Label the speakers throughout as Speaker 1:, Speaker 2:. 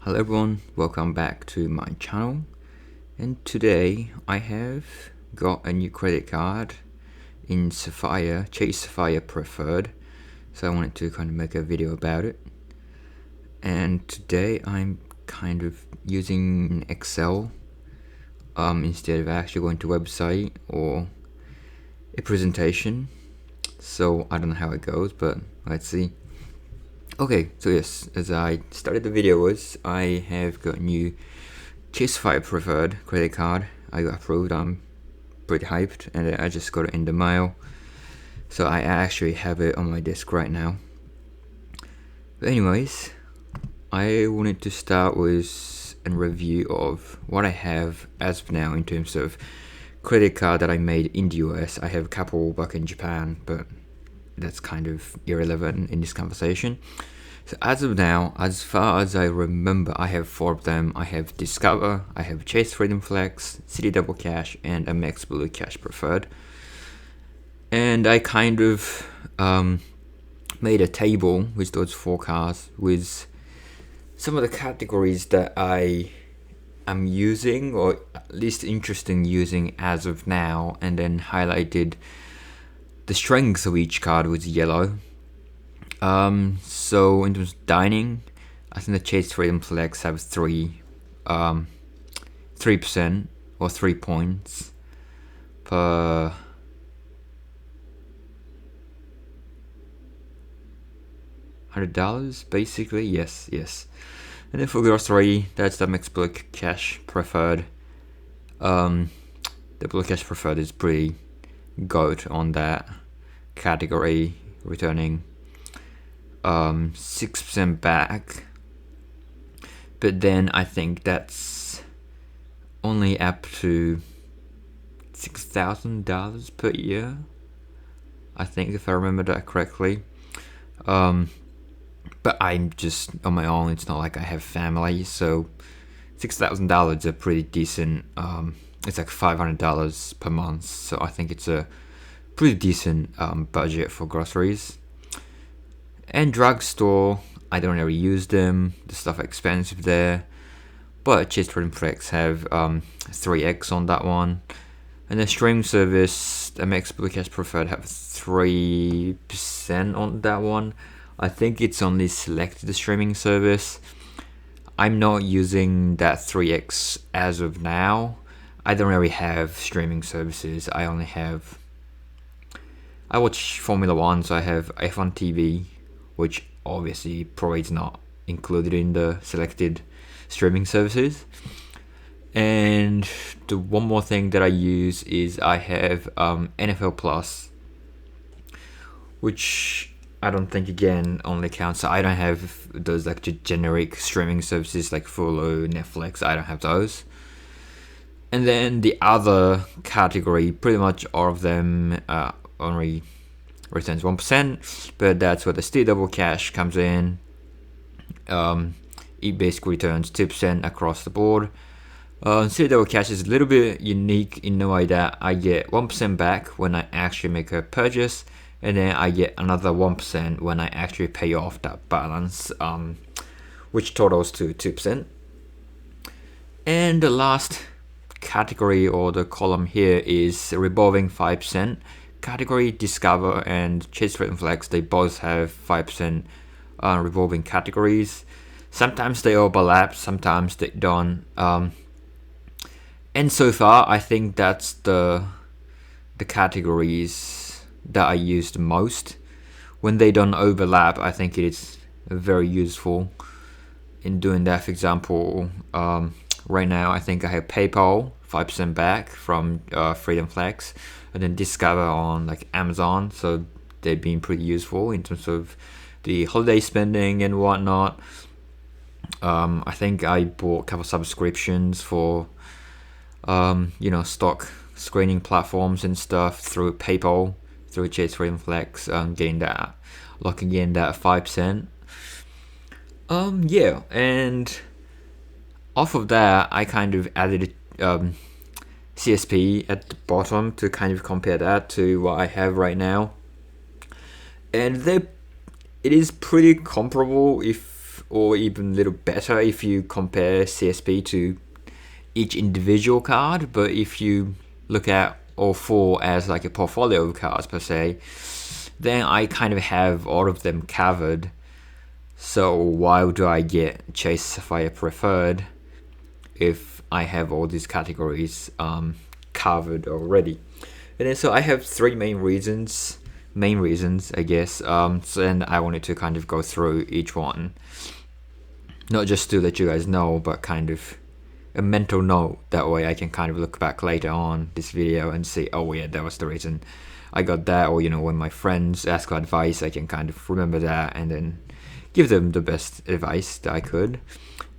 Speaker 1: Hello everyone, welcome back to my channel, and today I have got a new credit card in Sapphire, Chase Sapphire Preferred, so I wanted to kind of make a video about it. And today I'm kind of using Excel instead of actually going to a website or a presentation, so I don't know how it goes, but let's see. Okay, so yes, as I started the video was, I have got a new Chase Sapphire Preferred credit card. I got approved, I'm pretty hyped, and I just got it in the mail. So I actually have it on my desk right now. But anyways, I wanted to start with a review of what I have as of now in terms of credit card that I made in the US. I have a couple back in Japan, but that's kind of irrelevant in this conversation. So as of now, as far as I remember, I have 4 of them. I have Discover, I have Chase Freedom Flex, City Double Cash, and Amex Blue Cash Preferred. And I kind of made a table with those 4 cards with some of the categories that I am using, or at least interested in using as of now, and then highlighted the strengths of each card with yellow. So in terms of dining, I think the Chase Freedom Flex have 3% or 3 points per $100, basically. Yes. And then for grocery, that's the Amex Blue Cash Preferred. The Blue Cash Preferred is pretty good on that category, returning 6% back, but then I think that's only up to $6,000 per year, I think, if I remember that correctly. But I'm just on my own. It's not like I have family, so $6,000 are pretty decent. It's like $500 per month, so I think it's a pretty decent budget for groceries. And drugstore, I don't really use them. The stuff are expensive there, but Chase Freedom Flex have 3x on that one. And the streaming service, Amex Blue Cash Preferred have 3% on that one. I think it's only selected the streaming service. I'm not using that 3x as of now. I don't really have streaming services. I watch Formula 1, so I have F1 TV, which obviously probably is not included in the selected streaming services. And the one more thing that I use is I have NFL Plus, which I don't think again only counts. So I don't have those like generic streaming services like Hulu, Netflix. I don't have those. And then the other category, pretty much all of them only returns 1%, but that's where the City Double Cash comes in. It basically returns 2% across the board. City Double Cash is a little bit unique in the way that I get 1% back when I actually make a purchase, and then I get another 1% when I actually pay off that balance, which totals to 2%. And the last category, or the column here, is revolving 5% category. Discover and Chase Freedom Flex, they both have 5% revolving categories. Sometimes they overlap, sometimes they don't. And so far, I think that's the categories that I use the most. When they don't overlap, I think it is very useful in doing that. For example, right now I think I have PayPal 5% back from Freedom Flex, and then Discover on like Amazon, so they've been pretty useful in terms of the holiday spending and whatnot. I think I bought a couple subscriptions for stock screening platforms and stuff through PayPal, through Chase Freedom Flex, locking in that 5%. And off of that, I kind of added CSP at the bottom to kind of compare that to what I have right now. And it is pretty comparable, if or even a little better if you compare CSP to each individual card. But if you look at all four as like a portfolio of cards per se, then I kind of have all of them covered. So why do I get Chase Sapphire Preferred if I have all these categories covered already? And then so I have three main reasons, I guess. So then I wanted to kind of go through each one, not just to let you guys know, but kind of a mental note. That way I can kind of look back later on this video and see, oh yeah, that was the reason I got that. Or when my friends ask for advice, I can kind of remember that and then give them the best advice that I could.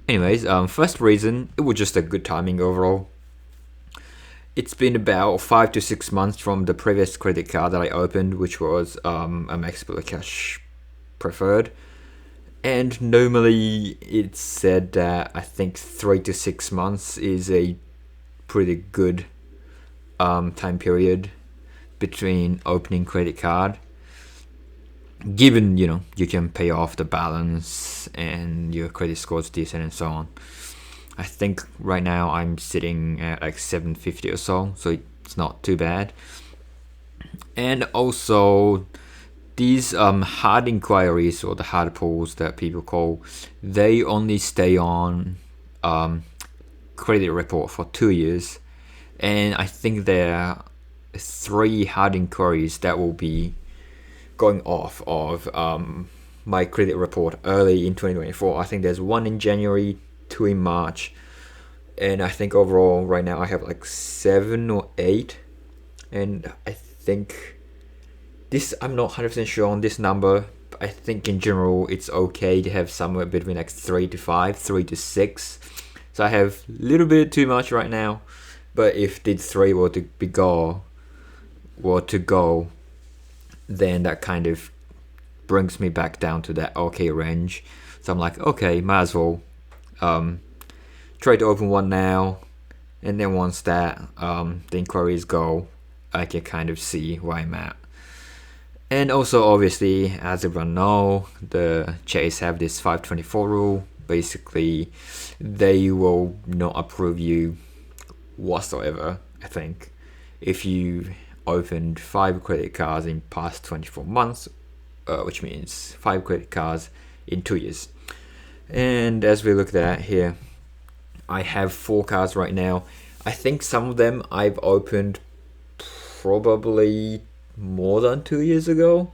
Speaker 1: Anyways, first reason, it was just a good timing overall. It's been about 5 to 6 months from the previous credit card that I opened, which was a Max Cash Preferred. And normally it's said that I think 3 to 6 months is a pretty good time period between opening credit card, given you can pay off the balance and your credit score is decent and so on. I think right now I'm sitting at like 750 or so it's not too bad. And also these hard inquiries, or the hard pulls that people call, they only stay on credit report for 2 years, and I think there are 3 hard inquiries that will be going off of my credit report early in 2024. I think there's 1 in January, 2 in March, and I think overall right now I have like 7 or 8, and I think this, I'm not 100% sure on this number, but I think in general it's okay to have somewhere between like 3 to 5, 3 to 6. So I have a little bit too much right now, but if these 3 were to go, then that kind of brings me back down to that okay range. So I'm like, okay, might as well try to open one now, and then once that the inquiries go, I can kind of see where I'm at. And also, obviously, as everyone know, the Chase have this 524 rule. Basically, they will not approve you whatsoever, I think, if you opened 5 credit cards in past 24 months, which means 5 credit cards in 2 years. And as we look at here, I have 4 cards right now. I think some of them I've opened probably more than 2 years ago.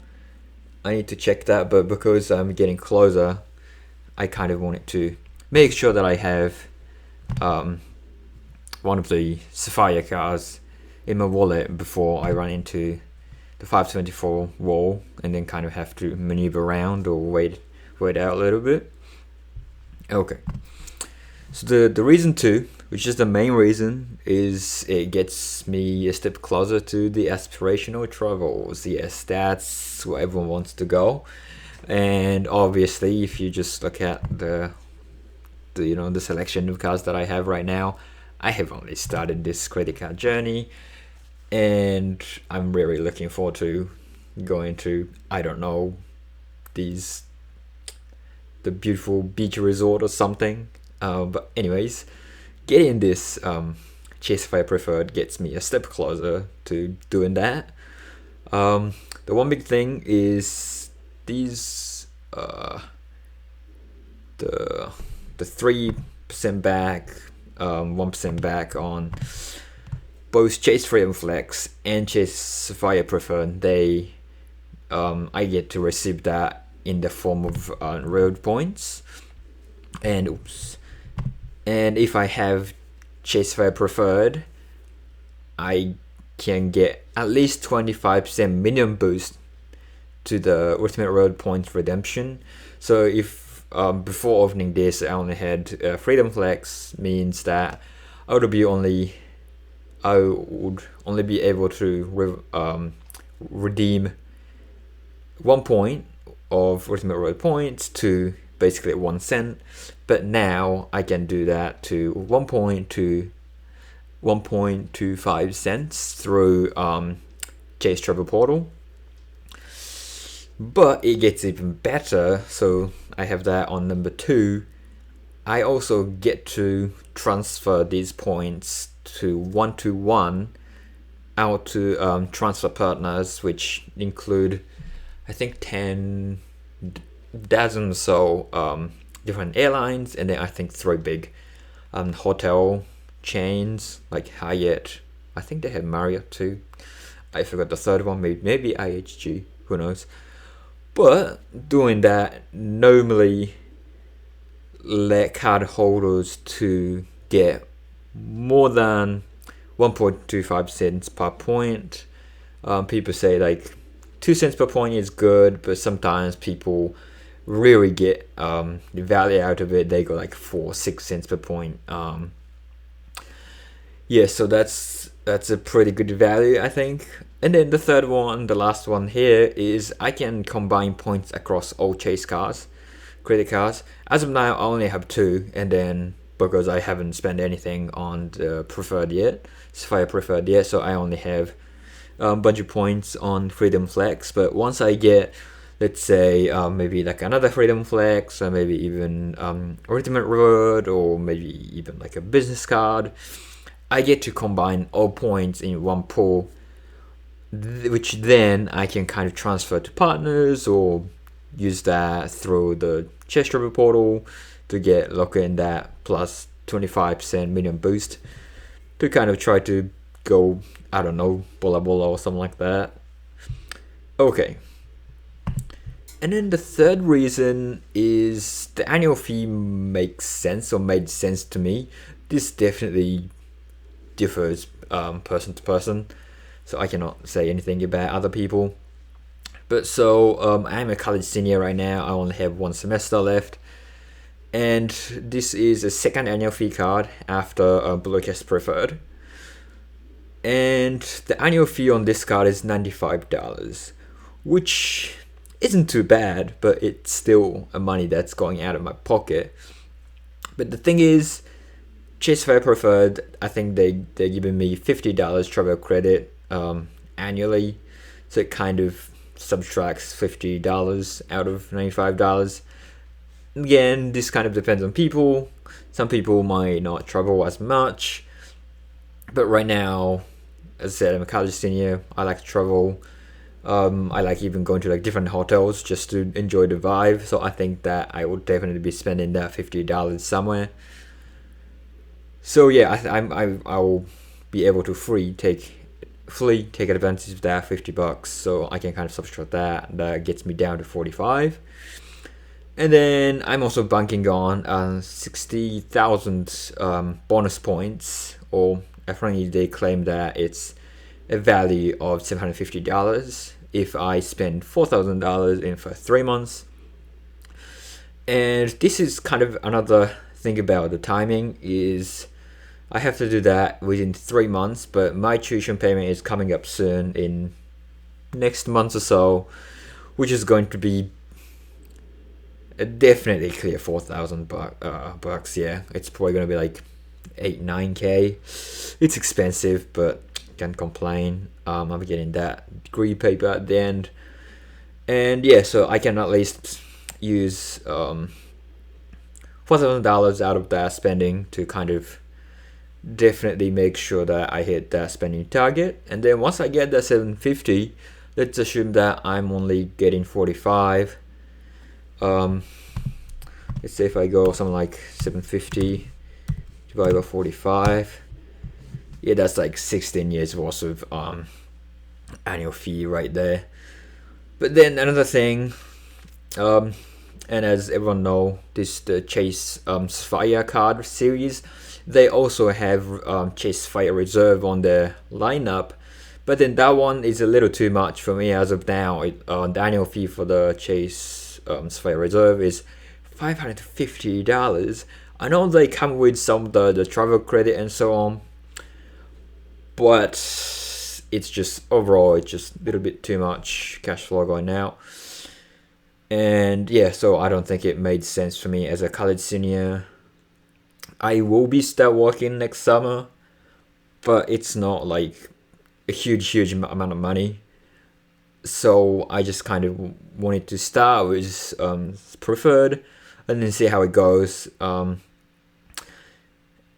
Speaker 1: I need to check that, but because I'm getting closer, I kind of wanted to make sure that I have one of the Sapphire cards in my wallet before I run into the 524 wall and then kind of have to maneuver around or wait out a little bit. Okay, so the reason 2, which is the main reason, is it gets me a step closer to the aspirational travels. Yes, that's where everyone wants to go. And obviously, if you just look at the selection of cards that I have right now, I have only started this credit card journey, and I'm really looking forward to going to, I don't know, the beautiful beach resort or something. But anyways, getting this Chase Sapphire Preferred gets me a step closer to doing that. The one big thing is these the 3% back, 1% back on both Chase Freedom Flex and Chase Sapphire Preferred. They I get to receive that in the form of reward points, and if I have Chase Sapphire Preferred, I can get at least 25% minimum boost to the ultimate reward points redemption. So if before opening this I only had Freedom Flex, means that I would only be able to redeem 1 point of ultimate reward points to basically 1 cent, but now I can do that to 1 point to 1.25 cents through Chase Travel Portal. But it gets even better, so I have that on number 2, I also get to transfer these points to 1-to-1 out to transfer partners, which include, I think, 10 dozen or so different airlines, and then I think 3 big hotel chains like Hyatt. I think they have Marriott too. I forgot the third one, maybe IHG, who knows. But doing that normally let card holders to get more than 1.25 cents per point. People say like 2 cents per point is good, but sometimes people really get the value out of it. They go like 4-6 cents per point. Yeah, so that's a pretty good value, I think. And then the third one, the last one here, is I can combine points across all Chase cards, credit cards. As of now, I only have 2, and then because I haven't spent anything on the preferred yet, Sapphire preferred yet, so I only have a bunch of points on Freedom Flex. But once I get, let's say, maybe like another Freedom Flex, or maybe even Ultimate Reward, or maybe even like a business card, I get to combine all points in one pool, which then I can kind of transfer to partners or use that through the Chess Travel portal to get lock in that plus 25% million boost to kind of try to go, I don't know, bola bola or something like that. Okay. And then the third reason is the annual fee makes sense, or made sense to me. This definitely differs person to person, so I cannot say anything about other people. But so I'm a college senior right now. I only have 1 semester left, and this is a second annual fee card after Blue Chess Preferred, and the annual fee on this card is $95, which isn't too bad, but it's still a money that's going out of my pocket. But the thing is, Chase Sapphire Preferred, I think they're giving me $50 travel credit annually, so it kind of subtracts $50 out of $95. Again, this kind of depends on people. Some people might not travel as much, but right now, as I said, I'm a college senior. I like to travel. I like even going to like different hotels just to enjoy the vibe. So I think that I would definitely be spending that $50 somewhere. So yeah, I will be able to fully take advantage of that $50. So I can kind of subtract that. That gets me down to 45. And then I'm also banking on 60,000 bonus points, or apparently they claim that it's a value of $750 if I spend $4,000 in for 3 months. And this is kind of another thing about the timing, is I have to do that within 3 months, but my tuition payment is coming up soon in next month or so, which is going to be definitely clear 4,000 bucks. Yeah, it's probably going to be like 8-9k. It's expensive, but can't complain. I'm getting that degree paper at the end, and yeah, so I can at least use $4,000 out of that spending to kind of definitely make sure that I hit that spending target. And then once I get that 750, let's assume that I'm only getting 45. Let's say if I go something like 750 divided by 45, yeah, that's like 16 years worth of annual fee right there. But then another thing, and as everyone know, the Chase Sapphire card series, they also have Chase Sapphire Reserve on their lineup, but then that one is a little too much for me as of now. The annual fee for the Chase Sapphire Reserve is $550. I know they come with some of the travel credit and so on, but it's just overall it's just a little bit too much cash flow going out. And yeah, so I don't think it made sense for me as a college senior. I will be start working next summer, but it's not like a huge amount of money. So I just kind of wanted to start with preferred and then see how it goes.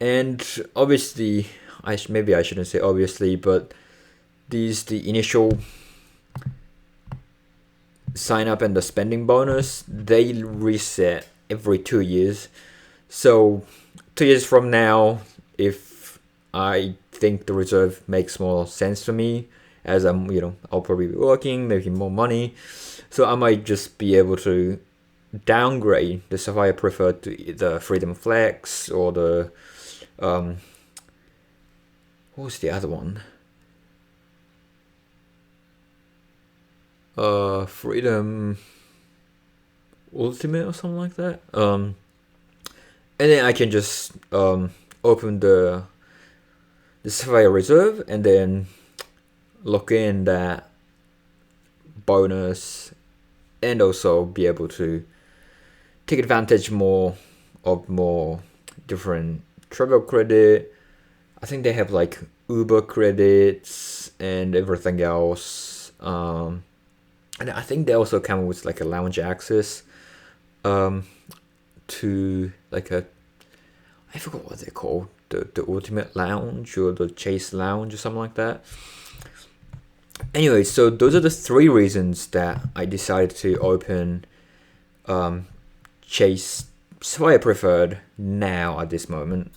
Speaker 1: And obviously, maybe I shouldn't say obviously, but the initial sign up and the spending bonus, they reset every 2 years. So 2 years from now, if I think the reserve makes more sense for me, as I'll probably be working, making more money, so I might just be able to downgrade the Sapphire Preferred to the Freedom Flex or the what was the other one? Freedom Ultimate or something like that. And then I can just open the Sapphire Reserve and then lock in that bonus and also be able to take advantage more different travel credit. I think they have like Uber credits and everything else. And I think they also come with like a lounge access to like I forgot what they're called, the Ultimate Lounge or the Chase Lounge or something like that. Anyway, so those are the 3 reasons that I decided to open Chase Sapphire Preferred now at this moment.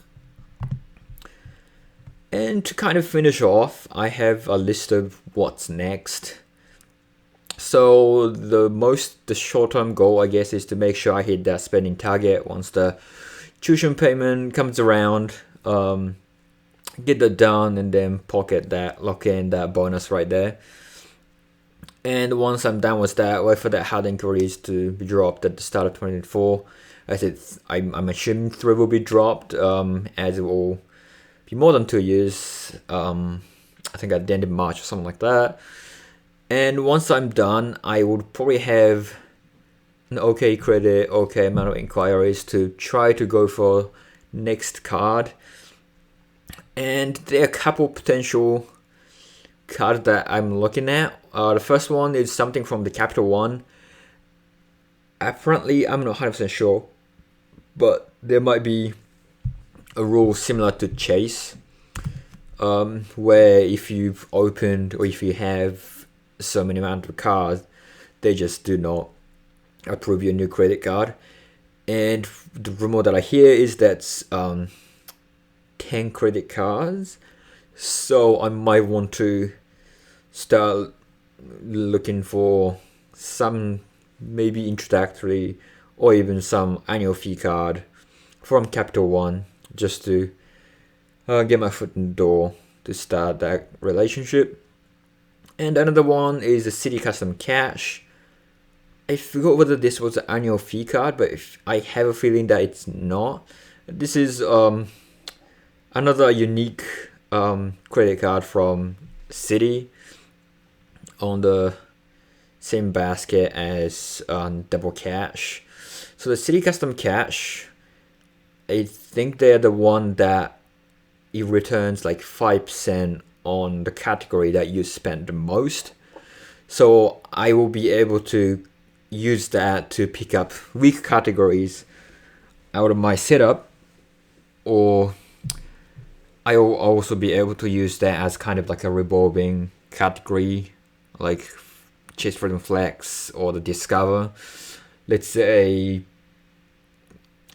Speaker 1: And to kind of finish off, I have a list of what's next. So the short-term goal, I guess, is to make sure I hit that spending target once the tuition payment comes around. Get that done and then lock in that bonus right there. And once I'm done with that, wait for that hard inquiries to be dropped at the start of 2024. As I'm assuming 3 will be dropped, as it will be more than 2 years. I think at the end of March or something like that. And once I'm done, I would probably have an okay credit, okay amount of inquiries to try to go for next card. And there are a couple potential cards that I'm looking at. The first one is something from the Capital One. Apparently, I'm not 100% sure, but there might be a rule similar to Chase, where if you've opened or if you have so many amount of cards, they just do not approve your new credit card. And the rumor that I hear is that's 10 credit cards, so I might want to start looking for some maybe introductory or even some annual fee card from Capital One just to get my foot in the door to start that relationship. And another one is the City Custom Cash. I forgot whether this was an annual fee card, but I have a feeling that it's not. This is another unique credit card from Citi on the same basket as Double Cash. So the Citi Custom Cash, I think they're the one that it returns like 5% on the category that you spend the most. So I will be able to use that to pick up weak categories out of my setup, or I will also be able to use that as kind of like a revolving category, like Chase Freedom Flex or the Discover. Let's say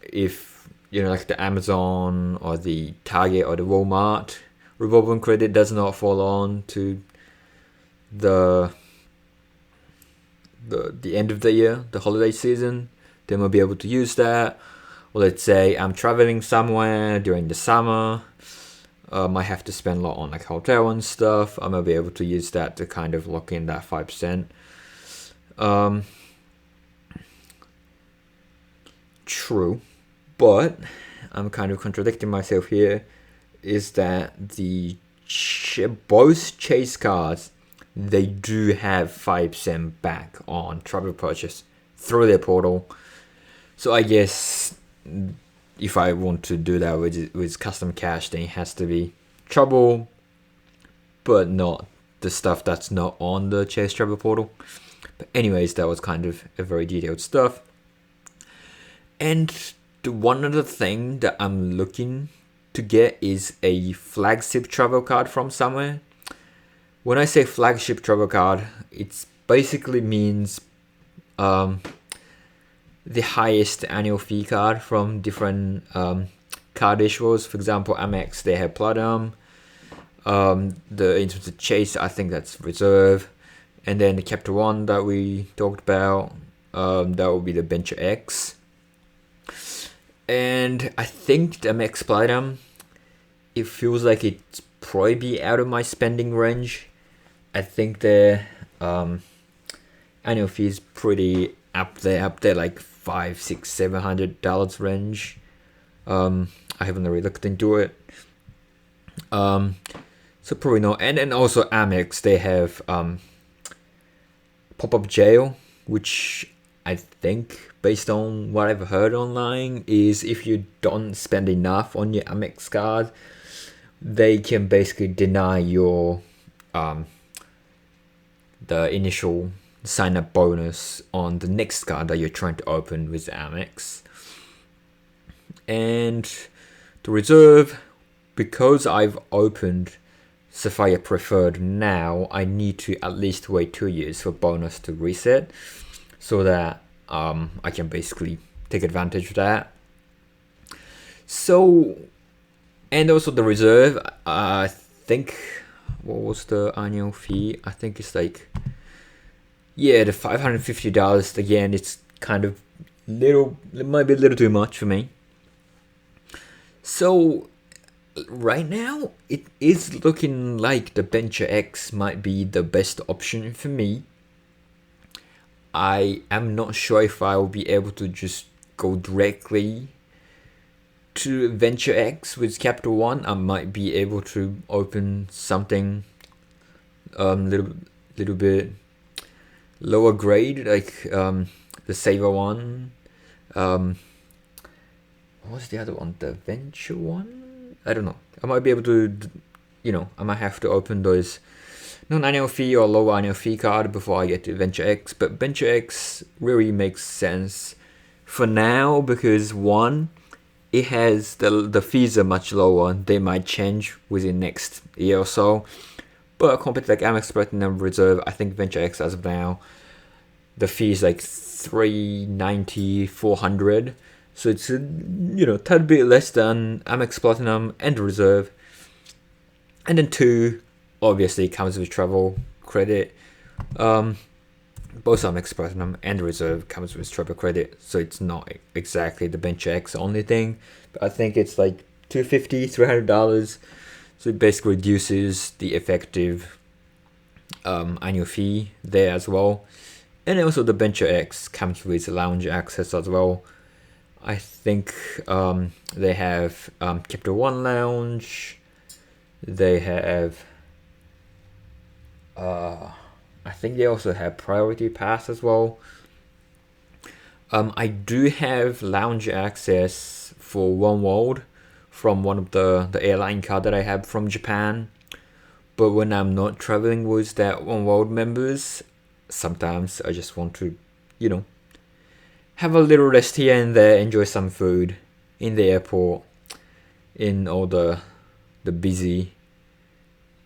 Speaker 1: if like the Amazon or the Target or the Walmart revolving credit does not fall on to the end of the year, the holiday season, then we'll be able to use that. Or let's say I'm traveling somewhere during the summer, might have to spend a lot on like hotel and stuff. I'm gonna be able to use that to kind of lock in that 5%. True, but I'm kind of contradicting myself here. Is that both Chase cards, they do have 5% back on travel purchase through their portal. So I guess if I want to do that with custom cash, then it has to be trouble, but not the stuff that's not on the Chase Travel Portal. But anyways, that was kind of a very detailed stuff. And the one other thing that I'm looking to get is a flagship travel card from somewhere. When I say flagship travel card, it basically means the highest annual fee card from different card issuers. For example, Amex, they have Platinum. In terms of Chase, I think that's Reserve. And then the Capital One that we talked about, that will be the Venture X. And I think the Amex Platinum, it feels like it's probably be out of my spending range. I think the annual fee is pretty up there, like $500, $600, $700 range. I haven't really looked into it. So probably not. And then also Amex, they have pop-up jail, which I think, based on what I've heard online, is if you don't spend enough on your Amex card, they can basically deny your the initial sign-up bonus on the next card that you're trying to open with Amex. And the Reserve, because I've opened Sapphire Preferred now, I need to at least wait 2 years for bonus to reset, so that I can basically take advantage of that. So, and also the Reserve, I think, what was the annual fee? I think it's like, yeah, the $550. Again, it's kind of it might be a little too much for me. So right now, it is looking like the Venture X might be the best option for me. I am not sure if I will be able to just go directly to Venture X with Capital One. I might be able to open something little bit lower grade, like the Saver one. What was the other one? The Venture one? I don't know. I might be able to, I might have to open those non-annual fee or lower annual fee card before I get to Venture X. But Venture X really makes sense for now because, one, it has the fees are much lower. They might change within next year or so. But compared to like Amex Platinum Reserve, I think Venture X as of now, the fee is like $390, $400. So it's a tad bit less than Amex Platinum and Reserve. And then two, obviously it comes with travel credit. Both Amex Platinum and Reserve comes with travel credit, so it's not exactly the Venture X only thing. But I think it's like $250, $300. So it basically reduces the effective annual fee there as well. And also the Venture X comes with lounge access as well. I think they have Capital One Lounge. They have, I think they also have Priority Pass as well. I do have lounge access for One World from one of the airline card that I have from Japan. But when I'm not traveling with that One World members, sometimes I just want to, have a little rest here and there, enjoy some food in the airport, in all the busy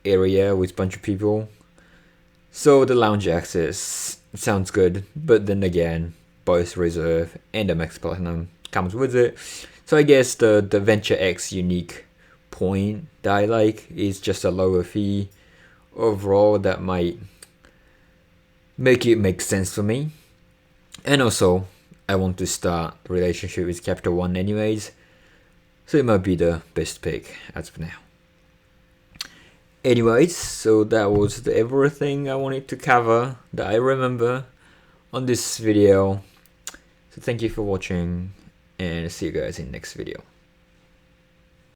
Speaker 1: area with a bunch of people. So the lounge access sounds good, but then again, both Reserve and Amex Platinum comes with it. So I guess the Venture X unique point that I like is just a lower fee. Overall, that might make it make sense for me. And also, I want to start the relationship with Capital One anyways, so it might be the best pick as of now. Anyways, so that was everything I wanted to cover that I remember on this video. So thank you for watching, and see you guys in the next video.